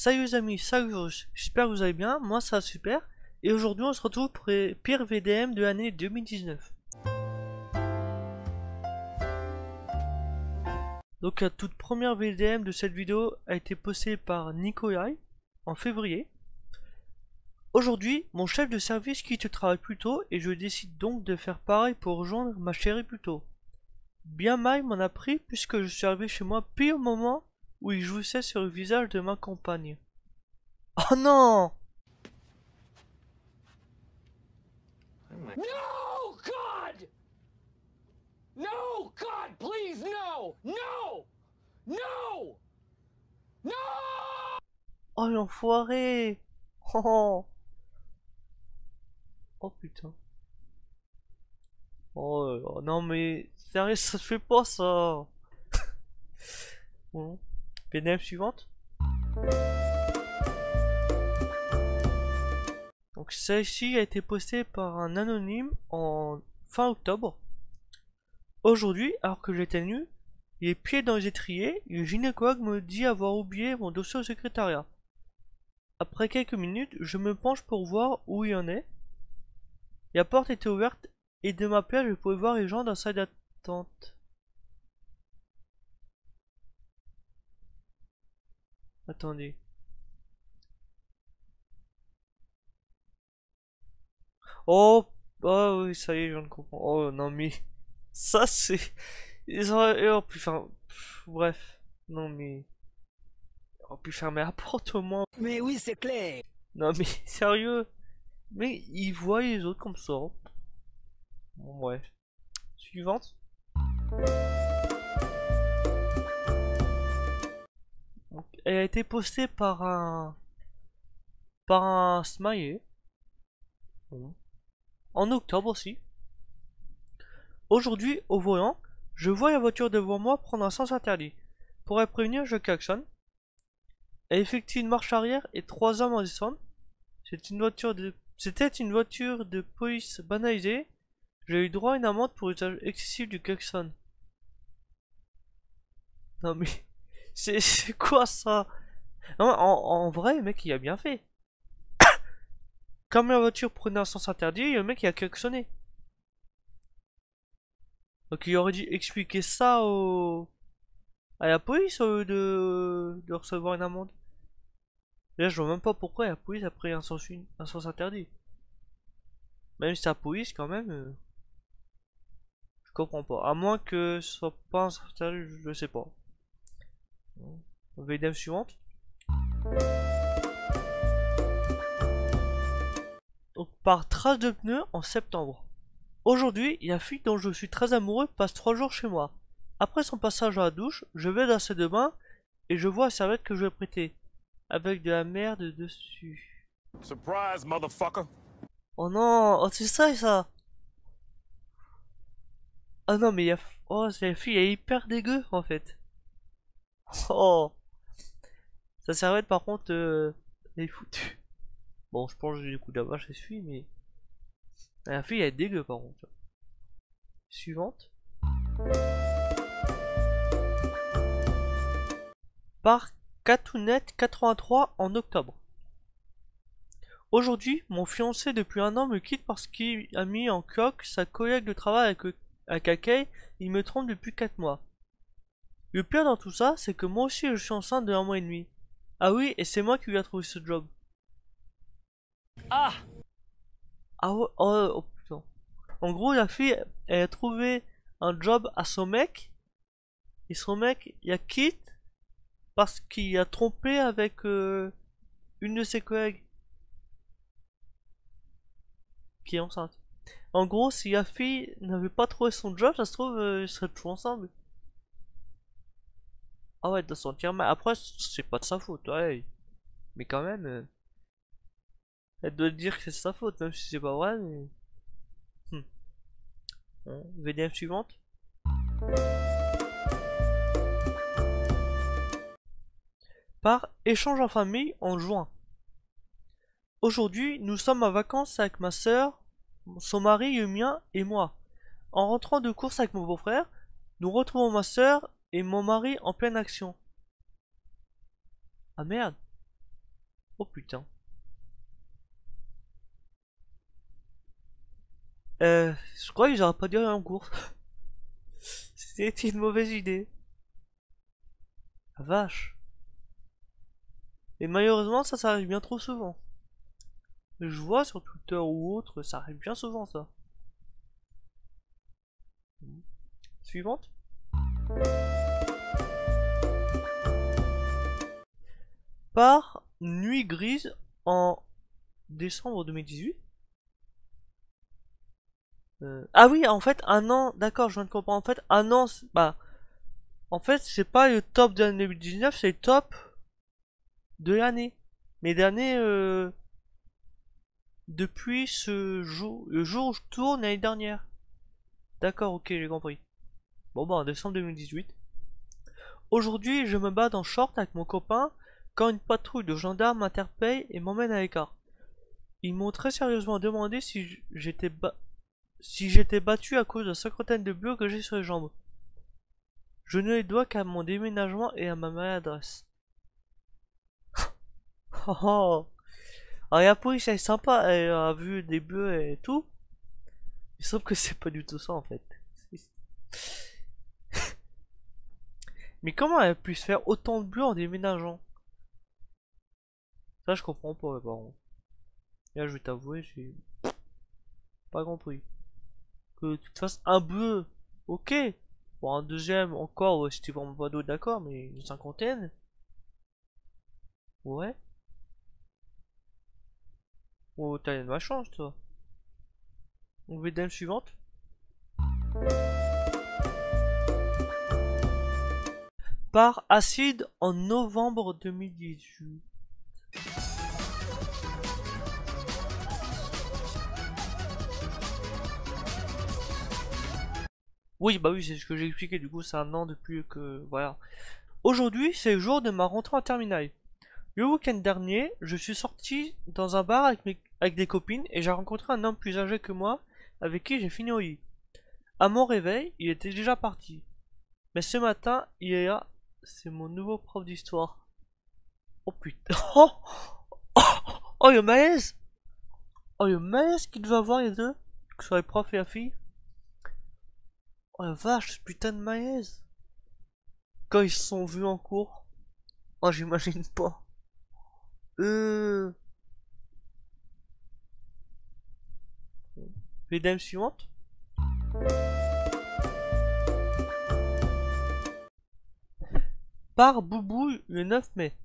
Salut les amis, salut Virus, j'espère que vous allez bien, moi ça va super. Et aujourd'hui on se retrouve pour les pires VDM de l'année 2019. Donc la toute première VDM de cette vidéo a été postée par Nikolai en février. Aujourd'hui, mon chef de service quitte le travail plus tôt et je décide donc de faire pareil pour rejoindre ma chérie plus tôt. Bien mal m'en a pris puisque je suis arrivé chez moi pile au moment où il jouissait sur le visage de ma compagne. Oh non! No, God! No, God, please, no! No! No! No! Oh l'enfoiré! Oh, oh putain. Oh non mais sérieux ça se fait pas ça. Bon. PNF suivante. Donc celle-ci a été postée par un anonyme en fin octobre. Aujourd'hui, alors que j'étais nu, les pieds dans les étriers, le gynécologue me dit avoir oublié mon dossier au secrétariat. Après quelques minutes, je me penche pour voir où il en est. La porte était ouverte et de ma place je pouvais voir les gens dans la salle d'attente. Attendez. Oh, oh oui, ça y est, je viens de comprendre. Oh non mais ça c'est... Ils auraient pu faire... Bref. Non mais... Ils auraient pu fermer la porte au moins. Mais oui, c'est clair. Non mais sérieux. Mais ils voient les autres comme ça. Bon bref. Suivante. Donc, elle a été postée par un smiley. Bon. En octobre aussi. Aujourd'hui, au volant, je vois la voiture devant moi prendre un sens interdit. Pour la prévenir, je klaxonne. Elle effectue une marche arrière et trois hommes en descendent. C'était une voiture de police banalisée. J'ai eu droit à une amende pour usage excessif du klaxon. Non mais, c'est quoi ça? Non, en vrai, le mec il a bien fait. Comme la voiture prenait un sens interdit, le mec il a klaxonné. Donc il aurait dû expliquer ça à la police au lieu de recevoir une amende. Là je vois même pas pourquoi la police a pris un sens interdit. Même si c'est la police quand même, je comprends pas. À moins que ce soit pas un sens interdit, je sais pas. VDM suivante. Donc par trace de pneus en septembre. Aujourd'hui, la fille dont je suis très amoureux passe 3 jours chez moi. Après son passage à la douche, je vais dans la salle de bain et je vois la serviette que je lui ai prêtée, avec de la merde dessus. Surprise, motherfucker. Oh non, oh c'est ça. Ah non mais oh la fille elle est hyper dégueu en fait. Oh, sa serviette par contre elle est foutue. Bon je pense que j'ai des coups de la vache, elle suit mais la fille elle est dégueu par contre. Suivante. Par Catounet83 en octobre. Aujourd'hui, mon fiancé depuis un an me quitte parce qu'il a mis en coque sa collègue de travail avec laquelle il me trompe depuis 4 mois. Le pire dans tout ça, c'est que moi aussi je suis enceinte de 1 mois et demi. Ah oui, et c'est moi qui lui a trouvé ce job. Ah! Ah ouais, oh putain. En gros, la fille, elle a trouvé un job à son mec, et son mec, il la quitte parce qu'il a trompé avec une de ses collègues qui est enceinte. En gros, si la fille n'avait pas trouvé son job, ça se trouve, ils seraient toujours ensemble. Ah ouais, elle doit se sentir mal. Après, c'est pas de sa faute, ouais. Mais quand même, elle doit dire que c'est sa faute, même si c'est pas vrai, mais... Bon, VDM suivante. Par échange en famille en juin. Aujourd'hui, nous sommes en vacances avec ma soeur, son mari, le mien et moi. En rentrant de course avec mon beau-frère, nous retrouvons ma soeur et mon mari en pleine action. Ah merde. Oh putain. Je crois que j'aurais pas dû aller en course. C'était une mauvaise idée. La vache. Et malheureusement, ça arrive bien trop souvent. Je vois sur Twitter ou autre, ça arrive bien souvent ça. Suivante. Par Nuit Grise en décembre 2018. Ah oui, en fait, un an, d'accord, je viens de comprendre. En fait, un an, bah, en fait, c'est pas le top de l'année 2019, c'est le top de l'année. Mais d'année, depuis ce jour, le jour où je tourne l'année dernière. D'accord, ok, j'ai compris. Bon, bah, en décembre 2018. Aujourd'hui, je me bats en short avec mon copain quand une patrouille de gendarmes m'interpelle et m'emmène à l'écart. Ils m'ont très sérieusement demandé si j'étais battu à cause de la cinquantaine de bleus que j'ai sur les jambes. Je ne les dois qu'à mon déménagement et à ma maladresse. Oh oh. Alors la police elle est sympa, elle a vu des bleus et tout. Il semble que c'est pas du tout ça en fait. Mais comment elle a pu se faire autant de bleus en déménageant? Ça je comprends pas par contre. Là je vais t'avouer, j'ai pas compris. Que tu te fasses un bleu, ok. Pour un deuxième encore, ouais, si tu vraiment pas d'autres d'accord, mais une cinquantaine? Ouais. Oh t'as de ma chance toi. On va dame suivante. Par acide en novembre 2018. Oui, bah oui, c'est ce que j'ai expliqué, du coup, c'est un an depuis que... Voilà. Aujourd'hui, c'est le jour de ma rentrée en terminale. Le week-end dernier, je suis sorti dans un bar avec des copines et j'ai rencontré un homme plus âgé que moi avec qui j'ai fini au lit. À mon réveil, il était déjà parti. Mais ce matin, il est là. C'est mon nouveau prof d'histoire. Oh putain. Oh, oh, oh le malaise. Oh le malaise qu'il devait avoir les deux. Que ce soit le prof et la fille. Oh la vache, ce putain de malaise. Quand ils se sont vus en cours. Oh j'imagine pas. Euh... Mesdames suivantes. Par Boubou le 9 mai.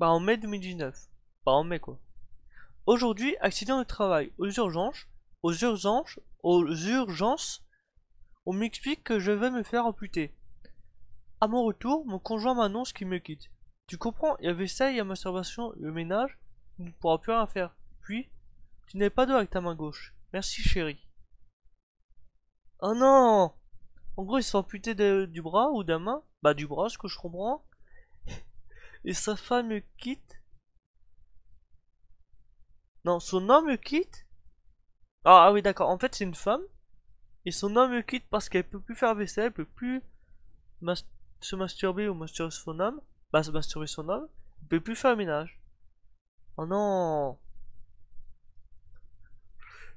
Bah en mai 2019. Pas en mai quoi. Aujourd'hui, accident de travail. Aux urgences, on m'explique que je vais me faire amputer. À mon retour, mon conjoint m'annonce qu'il me quitte. Tu comprends, il y avait ça, il y a masturbation, le ménage, il ne pourra plus rien faire. Puis, tu n'es pas d'eau avec ta main gauche. Merci chérie. Oh non! En gros, il se fait amputer du bras ou de la main. Bah du bras, ce que je comprends. Et sa femme le quitte. Non, son homme le quitte. Ah oui, d'accord. En fait, c'est une femme. Et son homme le quitte parce qu'elle peut plus faire vaisselle, elle peut plus mas- se masturber ou masturber son homme. Bah, se masturber son homme. Elle peut plus faire le ménage. Oh non!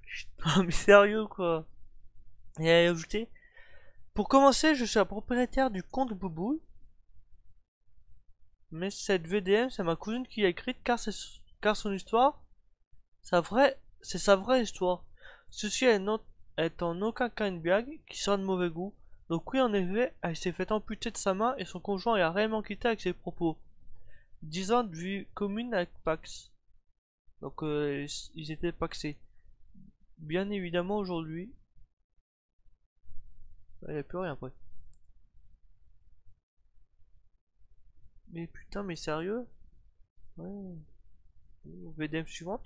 Putain, mais sérieux quoi. Et elle a ajouté: pour commencer, je suis la propriétaire du compte Boubou. Mais cette VDM, c'est ma cousine qui l'a écrite car son histoire, c'est sa vraie histoire. Ceci est en aucun cas une blague qui sera de mauvais goût. Donc oui, en effet, elle s'est fait amputer de sa main et son conjoint l'a réellement quitté avec ses propos. 10 ans de vie commune avec Pax. Donc ils étaient paxés. Bien évidemment aujourd'hui, il n'y a plus rien après. Mais putain, mais sérieux? Ouais. VDM suivante.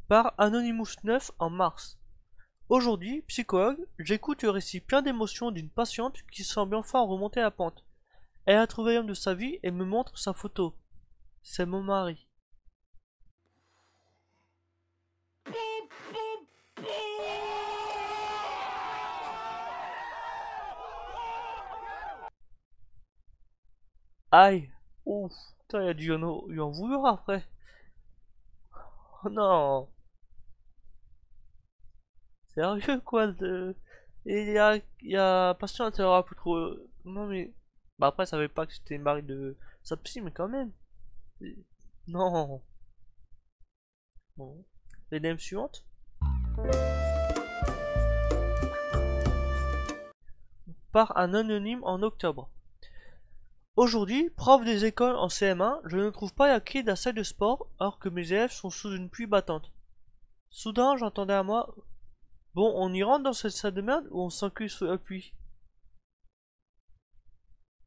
Par Anonymous 9 en mars. Aujourd'hui, psychologue, j'écoute le récit plein d'émotions d'une patiente qui semble enfin remonter la pente. Elle a trouvé l'homme de sa vie et me montre sa photo. C'est mon mari. Aïe. Ouf. Putain, il a dû lui en vouloir après. Oh non. Sérieux quoi de... Et il y a patient t'auras plus trop... Non mais... Bah après ça savait pas que c'était le mari de sa psy mais quand même. Non. Bon. Les dames suivantes. Par un anonyme en octobre. Aujourd'hui, prof des écoles en CM1, je ne trouve pas acquis la salle de sport alors que mes élèves sont sous une pluie battante. Soudain, j'entendais à moi: bon, on y rentre dans cette salle de merde ou on s'encule sous la pluie?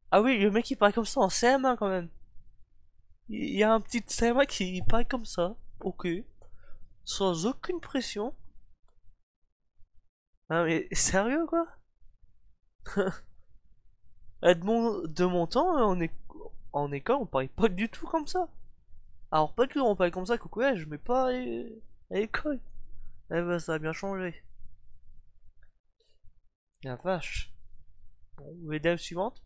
Ah oui, le mec il parle comme ça en CM1 quand même. Il y a un petit CM1 qui parle comme ça, ok, sans aucune pression. Ah mais sérieux quoi? De mon temps, en école, on parlait pas du tout comme ça. Alors pas du tout, on parlait comme ça qu'au collège, mais pas à l'école. Eh ben ça a bien changé. La vache. Bon, mesdames suivantes.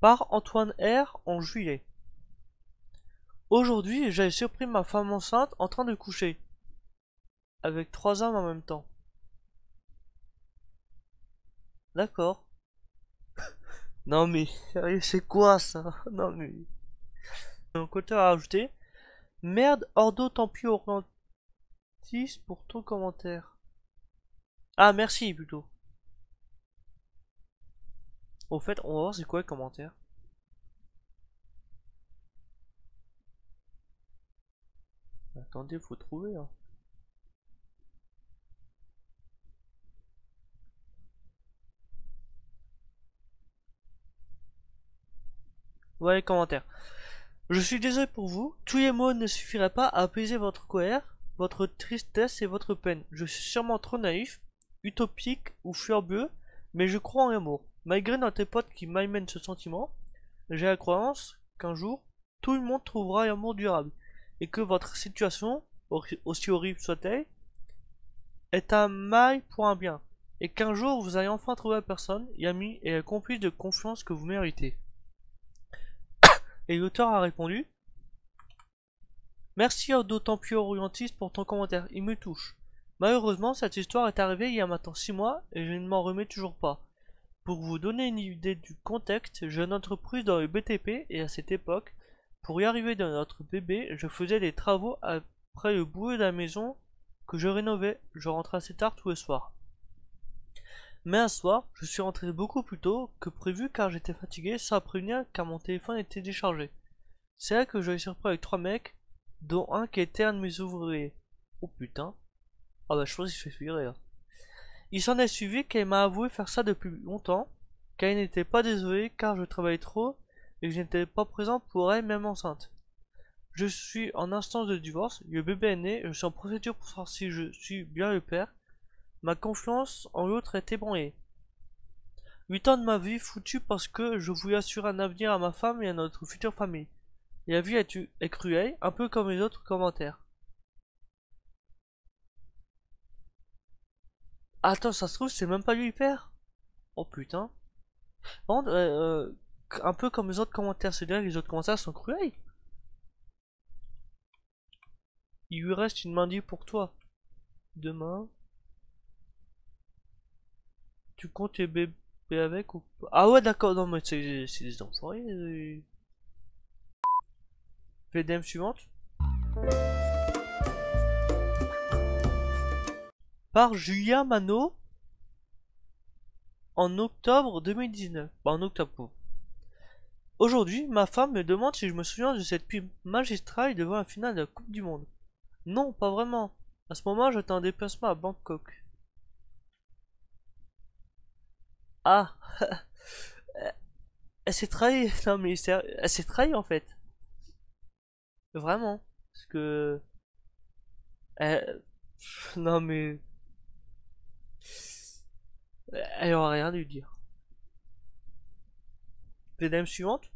Par Antoine R en juillet. Aujourd'hui, j'avais surpris ma femme enceinte en train de coucher. Avec 3 hommes en même temps. D'accord. Non mais, sérieux, c'est quoi ça? Non mais... Un côté à rajouter. Merde, Ordo, tant pis orientis pour ton commentaire. Ah, merci plutôt. Au fait, on va voir c'est quoi le commentaire. Attendez, faut trouver. Hein. Ouais, commentaire. Je suis désolé pour vous, tous les mots ne suffiraient pas à apaiser votre colère, votre tristesse et votre peine. Je suis sûrement trop naïf, utopique ou furieux, mais je crois en l'amour. Malgré notre pote qui m'amène ce sentiment, j'ai la croyance qu'un jour, tout le monde trouvera l'amour durable, et que votre situation, aussi horrible soit-elle, est un mal pour un bien, et qu'un jour vous allez enfin trouver la personne, l'ami et la complice de confiance que vous méritez. Et l'auteur a répondu: merci à d'autant plus orientiste pour ton commentaire, il me touche. Malheureusement, cette histoire est arrivée il y a maintenant 6 mois et je ne m'en remets toujours pas. Pour vous donner une idée du contexte, j'ai une entreprise dans le BTP et à cette époque, pour y arriver dans notre bébé, je faisais des travaux après le boulot de la maison que je rénovais. Je rentrais assez tard tous les soirs. Mais un soir, je suis rentré beaucoup plus tôt que prévu car j'étais fatigué sans prévenir car mon téléphone était déchargé. C'est là que je l'ai surpris avec 3 mecs, dont un qui était un de mes ouvriers. Oh putain. Ah bah je pense qu'il se fait virer là. Il s'en est suivi qu'elle m'a avoué faire ça depuis longtemps, qu'elle n'était pas désolée car je travaillais trop et que je n'étais pas présent pour elle même enceinte. Je suis en instance de divorce, le bébé est né, je suis en procédure pour savoir si je suis bien le père. Ma confiance en l'autre est ébranlée. 8 ans de ma vie foutue parce que je voulais assurer un avenir à ma femme et à notre future famille. Et la vie est cruelle, un peu comme les autres commentaires. Attends, ça se trouve, c'est même pas lui le père. Oh putain. Bon, un peu comme les autres commentaires, c'est-à-dire que les autres commentaires sont cruels. Il lui reste une main libre pour toi. Demain. Tu comptes tes bébés avec ou pas? Ah ouais, d'accord, non, mais c'est des enfoirés. VDM suivante. Par Julien Manot en octobre 2019. Bah, en octobre. Aujourd'hui, ma femme me demande si je me souviens de cette pub magistrale devant la finale de la Coupe du Monde. Non, pas vraiment. À ce moment, j'étais en déplacement à Bangkok. Ah, elle s'est trahie. Non, mais elle s'est trahie en fait. Vraiment. Parce que. Non, mais. Elle aura rien dû dire. VDM suivante.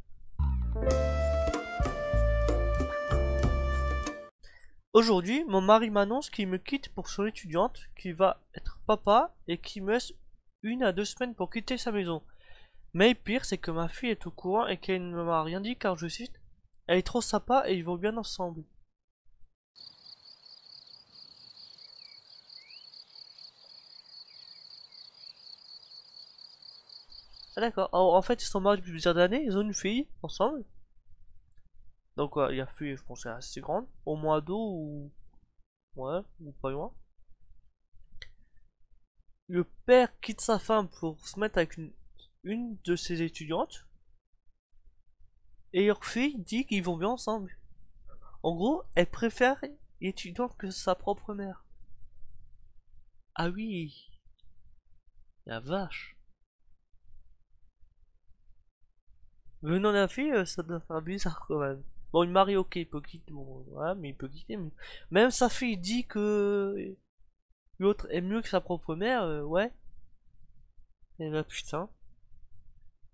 Aujourd'hui, mon mari m'annonce qu'il me quitte pour son étudiante, qu'il va être papa et qu'il me laisse 1 à 2 semaines pour quitter sa maison. Mais le pire, c'est que ma fille est au courant et qu'elle ne m'a rien dit car je cite, elle est trop sympa et ils vont bien ensemble. Ah d'accord. En fait, ils sont mariés depuis plusieurs années, ils ont une fille ensemble. Donc ouais, la fille, je pense, est assez grande, au moins ado ou ouais, ou pas loin. Le père quitte sa femme pour se mettre avec une de ses étudiantes. Et leur fille dit qu'ils vont bien ensemble. En gros, elle préfère l'étudiante que sa propre mère. Ah oui, la vache. Venant de la fille, ça doit faire bizarre quand même. Bon, une mari, ok, il peut quitter, bon, ouais, mais il peut quitter. Mais... Même sa fille dit que l'autre est mieux que sa propre mère, ouais. Et bah putain.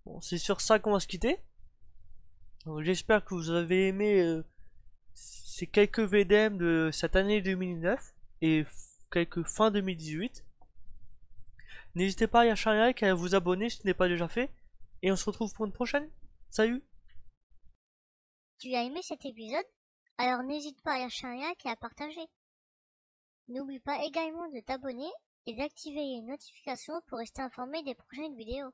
Bon, c'est sur ça qu'on va se quitter. J'espère que vous avez aimé ces quelques VDM de cette année 2009 et quelques fin 2018. N'hésitez pas à lâcher un like et à vous abonner si ce n'est pas déjà fait. Et on se retrouve pour une prochaine. Salut! Tu as aimé cet épisode? Alors n'hésite pas à lâcher un like et à partager. N'oublie pas également de t'abonner et d'activer les notifications pour rester informé des prochaines vidéos.